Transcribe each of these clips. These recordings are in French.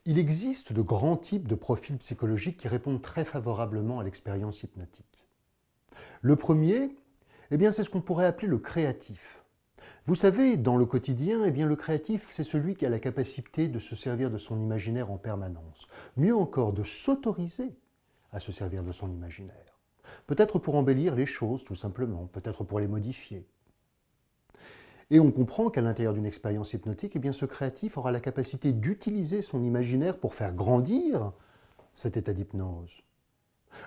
Il existe de grands types de profils psychologiques qui répondent très favorablement à l'expérience hypnotique. Le premier, c'est ce qu'on pourrait appeler le créatif. Vous savez, dans le quotidien, le créatif, c'est celui qui a la capacité de se servir de son imaginaire en permanence. Mieux encore, de s'autoriser à se servir de son imaginaire. Peut-être pour embellir les choses, tout simplement, peut-être pour les modifier. Et on comprend qu'à l'intérieur d'une expérience hypnotique, ce créatif aura la capacité d'utiliser son imaginaire pour faire grandir cet état d'hypnose,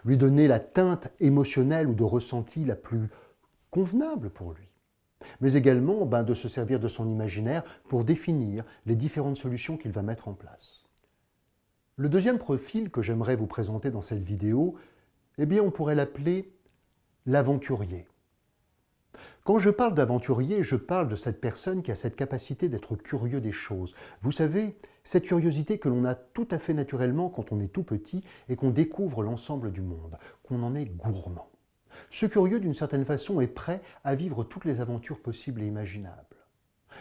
lui donner la teinte émotionnelle ou de ressenti la plus convenable pour lui, mais également de se servir de son imaginaire pour définir les différentes solutions qu'il va mettre en place. Le deuxième profil que j'aimerais vous présenter dans cette vidéo, on pourrait l'appeler l'aventurier. Quand je parle d'aventurier, je parle de cette personne qui a cette capacité d'être curieux des choses. Vous savez, cette curiosité que l'on a tout à fait naturellement quand on est tout petit et qu'on découvre l'ensemble du monde, qu'on en est gourmand. Ce curieux, d'une certaine façon, est prêt à vivre toutes les aventures possibles et imaginables.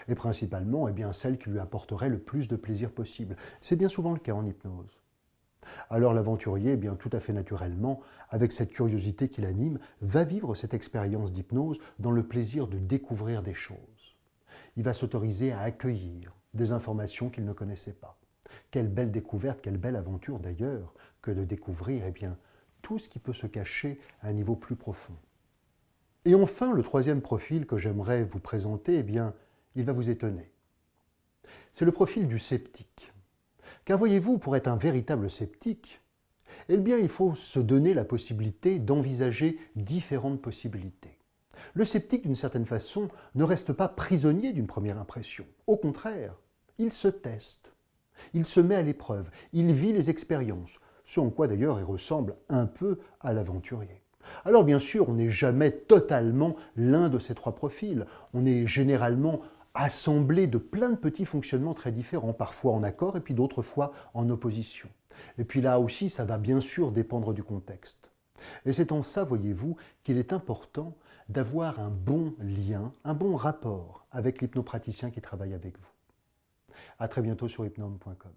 Et principalement, celles qui lui apporteraient le plus de plaisir possible. C'est bien souvent le cas en hypnose. Alors l'aventurier, tout à fait naturellement, avec cette curiosité qui l'anime, va vivre cette expérience d'hypnose dans le plaisir de découvrir des choses. Il va s'autoriser à accueillir des informations qu'il ne connaissait pas. Quelle belle découverte, quelle belle aventure d'ailleurs, que de découvrir tout ce qui peut se cacher à un niveau plus profond. Et enfin, le troisième profil que j'aimerais vous présenter, il va vous étonner. C'est le profil du sceptique. Car voyez-vous, pour être un véritable sceptique, il faut se donner la possibilité d'envisager différentes possibilités. Le sceptique, d'une certaine façon, ne reste pas prisonnier d'une première impression. Au contraire, il se teste, il se met à l'épreuve, il vit les expériences, ce en quoi d'ailleurs il ressemble un peu à l'aventurier. Alors bien sûr, on n'est jamais totalement l'un de ces trois profils, on est généralement assemblé de plein de petits fonctionnements très différents, parfois en accord et puis d'autres fois en opposition. Et puis là aussi, ça va bien sûr dépendre du contexte. Et c'est en ça, voyez-vous, qu'il est important d'avoir un bon lien, un bon rapport avec l'hypnopraticien qui travaille avec vous. À très bientôt sur hypnome.com.